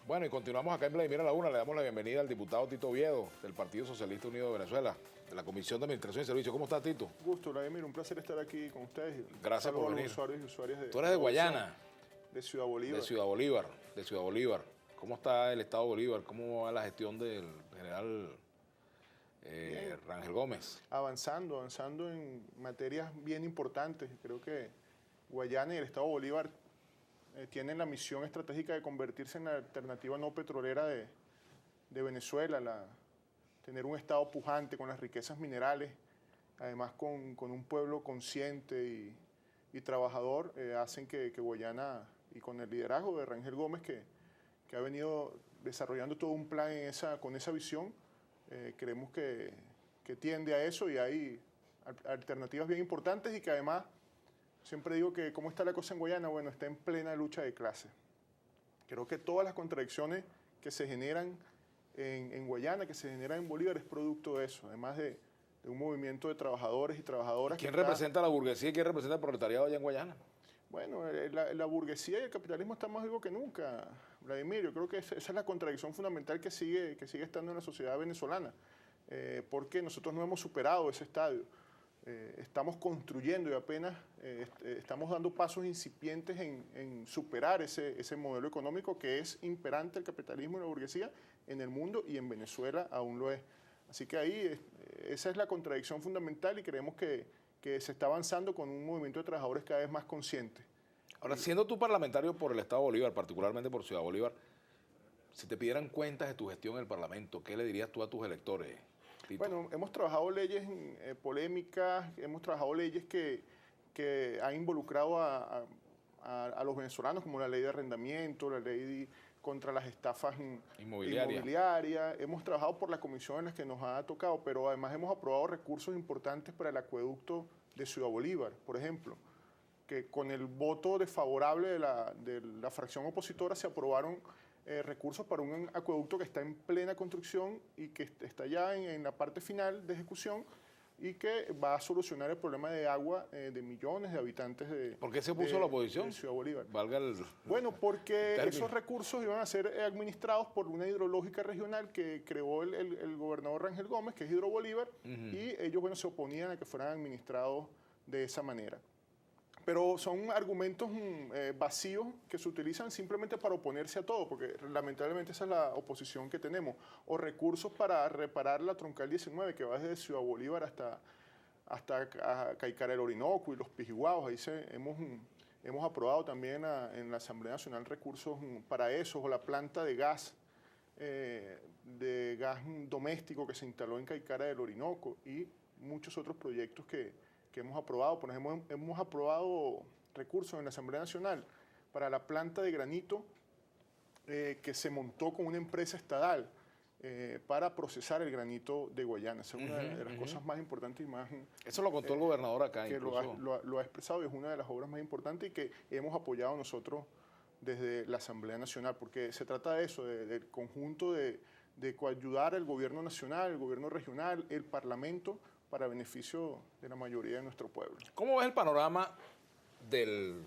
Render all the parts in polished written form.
Bueno, y continuamos acá en Vladimir a la Una. Le damos la bienvenida al diputado Tito Oviedo, del Partido Socialista Unido de Venezuela, de la Comisión de Administración y Servicios. ¿Cómo está, Tito? Gusto, Vladimir, un placer estar aquí con ustedes. Gracias por venir. A los usuarios y usuarias Tú eres de Guayana. De Ciudad Bolívar. De Ciudad Bolívar. ¿Cómo está el Estado Bolívar? ¿Cómo va la gestión del general Rangel Gómez? Avanzando en materias bien importantes. Creo que Guayana y el Estado Bolívar tienen la misión estratégica de convertirse en la alternativa no petrolera de Venezuela, tener un Estado pujante con las riquezas minerales, además con un pueblo consciente y trabajador, hacen que Guayana, y con el liderazgo de Rangel Gómez, que ha venido desarrollando todo un plan con esa visión, creemos que tiende a eso y hay alternativas bien importantes y que además, siempre digo que cómo está la cosa en Guayana, bueno, está en plena lucha de clases. Creo que todas las contradicciones que se generan en Guayana, que se generan en Bolívar, es producto de eso, además de un movimiento de trabajadores y trabajadoras. ¿Quién representa a la burguesía y quién representa al proletariado allá en Guayana? Bueno, la burguesía y el capitalismo están más vivos que nunca, Vladimir. Yo creo que esa es la contradicción fundamental que sigue estando en la sociedad venezolana, porque nosotros no hemos superado ese estadio. Estamos construyendo y apenas estamos dando pasos incipientes en superar ese modelo económico que es imperante el capitalismo y la burguesía en el mundo, y en Venezuela aún lo es. Así que ahí esa es la contradicción fundamental y creemos que se está avanzando con un movimiento de trabajadores cada vez más consciente. Ahora, siendo tú parlamentario por el Estado Bolívar, particularmente por Ciudad Bolívar, si te pidieran cuentas de tu gestión en el Parlamento, ¿qué le dirías tú a tus electores, Tito? Bueno, hemos trabajado leyes polémicas, hemos trabajado leyes que han involucrado a los venezolanos, como la ley de arrendamiento, la ley contra las estafas inmobiliarias. Hemos trabajado por la comisión en las que nos ha tocado, pero además hemos aprobado recursos importantes para el acueducto de Ciudad Bolívar, por ejemplo, que con el voto desfavorable de la fracción opositora se aprobaron recursos para un acueducto que está en plena construcción y que está ya en la parte final de ejecución, y que va a solucionar el problema de agua de millones de habitantes de ¿Por qué se opuso la oposición? De Ciudad Bolívar. Bueno, porque esos recursos iban a ser administrados por una hidrológica regional que creó el gobernador Rangel Gómez, que es Hidro Bolívar, y ellos, bueno, se oponían a que fueran administrados de esa manera. Pero son argumentos vacíos que se utilizan simplemente para oponerse a todo, porque lamentablemente esa es la oposición que tenemos. O recursos para reparar la troncal 19, que va desde Ciudad Bolívar hasta Caicara del Orinoco y los Pijiguaos. Ahí hemos aprobado también en la Asamblea Nacional recursos para eso, o la planta de gas doméstico que se instaló en Caicara del Orinoco, y muchos otros proyectos que hemos aprobado. Por ejemplo, hemos aprobado recursos en la Asamblea Nacional para la planta de granito que se montó con una empresa estatal para procesar el granito de Guayana. Esa es una de las cosas más importantes y más... Eso lo contó el gobernador acá, que incluso. Lo ha expresado, y es una de las obras más importantes y que hemos apoyado nosotros desde la Asamblea Nacional, porque se trata de eso, del conjunto de coayudar al gobierno nacional, el gobierno regional, el Parlamento, para beneficio de la mayoría de nuestro pueblo. ¿Cómo ves el panorama del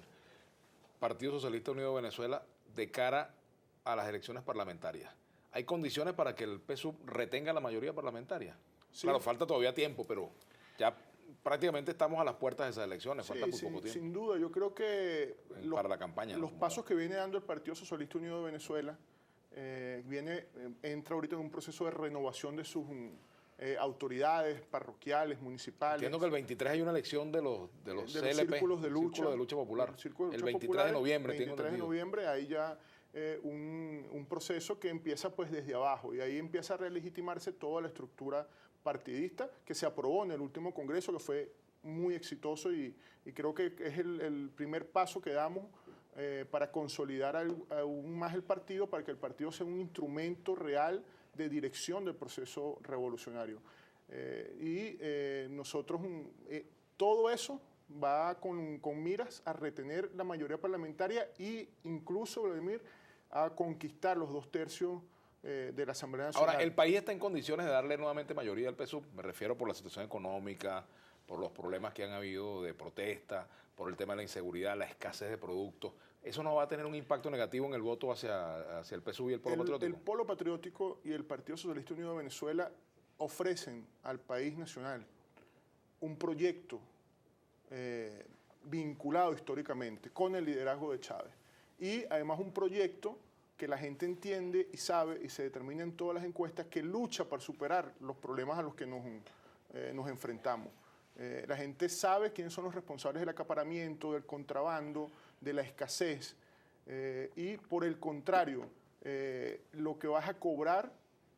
Partido Socialista Unido de Venezuela de cara a las elecciones parlamentarias? ¿Hay condiciones para que el PSUV retenga la mayoría parlamentaria? Sí. Claro, falta todavía tiempo, pero ya prácticamente estamos a las puertas de esas elecciones, falta muy poco tiempo. Sin duda, yo creo que para la campaña, los pasos que viene dando el Partido Socialista Unido de Venezuela entra ahorita en un proceso de renovación de sus autoridades parroquiales, municipales. Entiendo que el 23 hay una elección de los CLP, círculos de lucha popular. El 23 de noviembre. El 23 de noviembre hay ya un proceso que empieza pues desde abajo, y ahí empieza a relegitimarse toda la estructura partidista que se aprobó en el último congreso, que fue muy exitoso, y creo que es el primer paso que damos para consolidar aún más el partido, para que el partido sea un instrumento real de dirección del proceso revolucionario. Nosotros, todo eso va con miras a retener la mayoría parlamentaria e incluso, Vladimir, a conquistar los 2/3 de la Asamblea Nacional. Ahora, ¿el país está en condiciones de darle nuevamente mayoría al PSUV? Me refiero por la situación económica, por los problemas que han habido de protesta, por el tema de la inseguridad, la escasez de productos. ¿Eso no va a tener un impacto negativo en el voto hacia el PSUV y el Polo Patriótico? El Polo Patriótico y el Partido Socialista Unido de Venezuela ofrecen al país nacional un proyecto vinculado históricamente con el liderazgo de Chávez. Y además un proyecto que la gente entiende y sabe y se determina en todas las encuestas que lucha para superar los problemas a los que nos enfrentamos. La gente sabe quiénes son los responsables del acaparamiento, del contrabando, de la escasez. Y por el contrario, lo que vas a cobrar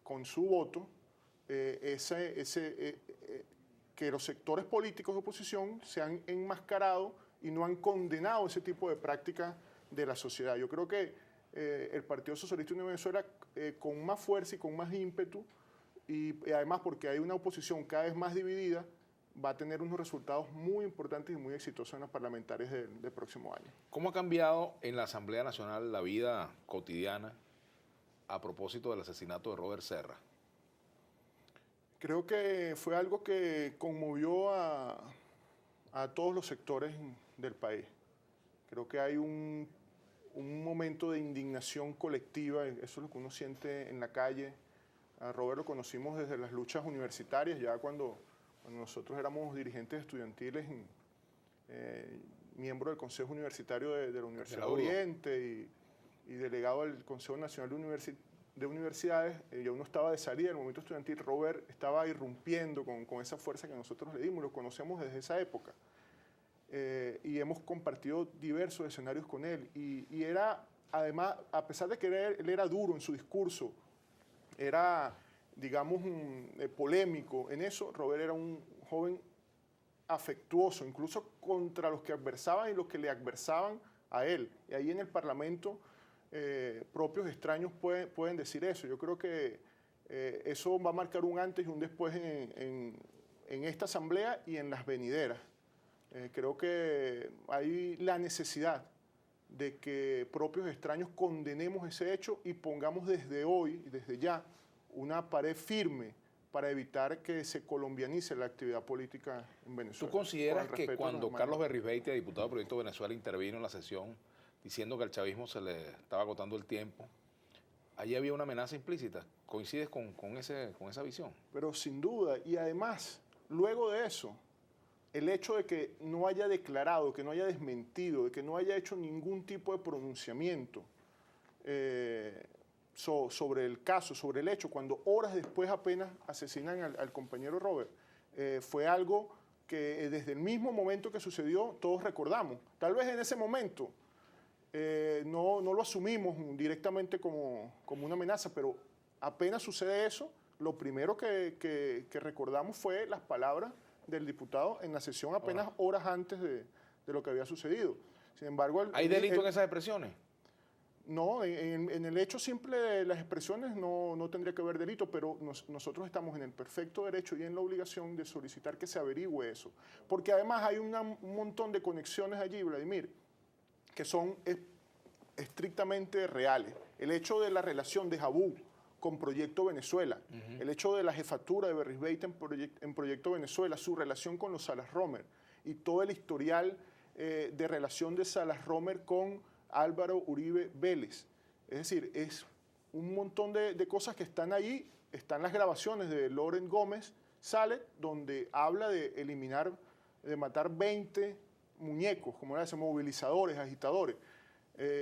con su voto, que los sectores políticos de oposición se han enmascarado y no han condenado ese tipo de prácticas de la sociedad. Yo creo que el Partido Socialista Unido de Venezuela, con más fuerza y con más ímpetu, y además porque hay una oposición cada vez más dividida, va a tener unos resultados muy importantes y muy exitosos en las parlamentarias del próximo año. ¿Cómo ha cambiado en la Asamblea Nacional la vida cotidiana a propósito del asesinato de Robert Serra? Creo que fue algo que conmovió a todos los sectores del país. Creo que hay un momento de indignación colectiva, eso es lo que uno siente en la calle. A Robert lo conocimos desde las luchas universitarias, ya cuando nosotros éramos dirigentes estudiantiles, miembro del Consejo Universitario de la Universidad de Oriente y delegado del Consejo Nacional de Universidades. Ya uno estaba de salida del movimiento estudiantil. Robert estaba irrumpiendo con esa fuerza que nosotros le dimos, lo conocemos desde esa época. Y hemos compartido diversos escenarios con él. Y era, además, a pesar de que él era duro en su discurso, era, digamos, polémico en eso, Robert era un joven afectuoso, incluso contra los que adversaban y los que le adversaban a él. Y ahí en el Parlamento, propios extraños pueden decir eso. Yo creo que eso va a marcar un antes y un después en esta asamblea y en las venideras. Creo que hay la necesidad de que propios extraños condenemos ese hecho y pongamos desde hoy, desde ya, una pared firme para evitar que se colombianice la actividad política en Venezuela. ¿Tú consideras que cuando Carlos Berrizbeitia, diputado del Proyecto Venezuela, intervino en la sesión diciendo que al chavismo se le estaba agotando el tiempo, allí había una amenaza implícita? ¿Coincides con esa visión? Pero sin duda, y además, luego de eso, el hecho de que no haya declarado, que no haya desmentido, de que no haya hecho ningún tipo de pronunciamiento sobre el caso, sobre el hecho, cuando horas después apenas asesinan al compañero Robert, fue algo que desde el mismo momento que sucedió todos recordamos. Tal vez en ese momento no lo asumimos directamente como una amenaza, pero apenas sucede eso, lo primero que recordamos fue las palabras del diputado en la sesión apenas horas antes de lo que había sucedido. Sin embargo, ¿hay delito en esas expresiones? No, en el hecho simple de las expresiones no tendría que haber delito, pero nosotros estamos en el perfecto derecho y en la obligación de solicitar que se averigüe eso. Porque además hay un montón de conexiones allí, Vladimir, que son estrictamente reales. El hecho de la relación de Jabú con Proyecto Venezuela, el hecho de la jefatura de Berrizbeitia en Proyecto Venezuela, su relación con los Salas-Romer y todo el historial de relación de Salas-Romer con Álvaro Uribe Vélez. Es decir, es un montón de cosas que están ahí. Están las grabaciones de Loren Gómez Salet, donde habla de eliminar, de matar 20 muñecos, como era ese, movilizadores, agitadores.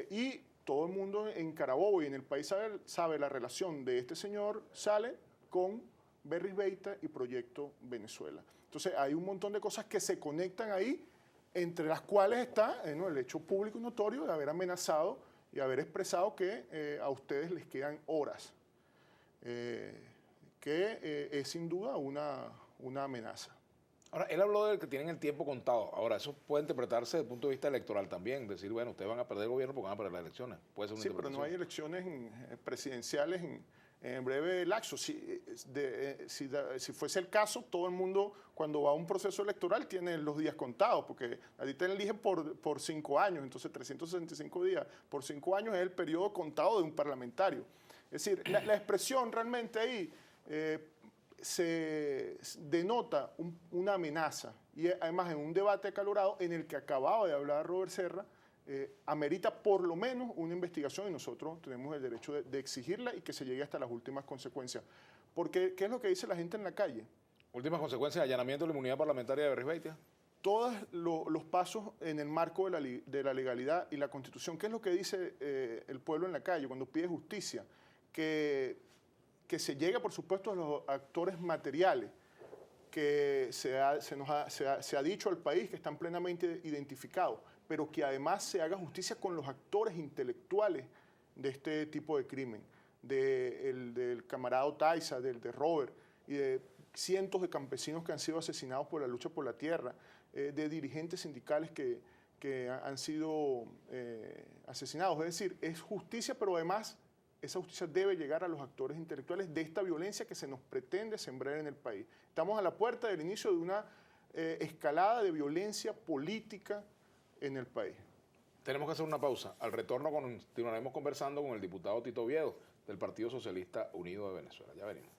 Y todo el mundo en Carabobo y en el país sabe la relación de este señor Salet con Berrizbeitia y Proyecto Venezuela. Entonces hay un montón de cosas que se conectan ahí, entre las cuales está el hecho público y notorio de haber amenazado y haber expresado que a ustedes les quedan horas, que es sin duda una amenaza. Ahora, él habló de que tienen el tiempo contado. Ahora, eso puede interpretarse desde el punto de vista electoral también. Decir, bueno, ustedes van a perder el gobierno porque van a perder las elecciones. Puede ser una Sí, pero no hay elecciones presidenciales en breve lapso. Si fuese el caso, todo el mundo, cuando va a un proceso electoral, tiene los días contados, porque ahorita eligen por 5 años, entonces 365 días por 5 años es el periodo contado de un parlamentario. Es decir, la expresión realmente ahí se denota una amenaza, y además en un debate acalorado en el que acababa de hablar Robert Serra, amerita por lo menos una investigación y nosotros tenemos el derecho de exigirla y que se llegue hasta las últimas consecuencias. Porque, ¿qué es lo que dice la gente en la calle? Últimas consecuencias, allanamiento de la inmunidad parlamentaria de Berrizbeitia. Todos los pasos en el marco de la legalidad y la Constitución. ¿Qué es lo que dice el pueblo en la calle cuando pide justicia? Que se llegue, por supuesto, a los actores materiales, que se ha dicho al país que están plenamente identificados, pero que además se haga justicia con los actores intelectuales de este tipo de crimen, del camarada Otaiza, de Robert y de cientos de campesinos que han sido asesinados por la lucha por la tierra, de dirigentes sindicales que han sido asesinados. Es decir, es justicia, pero además esa justicia debe llegar a los actores intelectuales de esta violencia que se nos pretende sembrar en el país. Estamos a la puerta del inicio de una escalada de violencia política en el país. Tenemos que hacer una pausa. Al retorno continuaremos conversando con el diputado Tito Oviedo del Partido Socialista Unido de Venezuela. Ya venimos.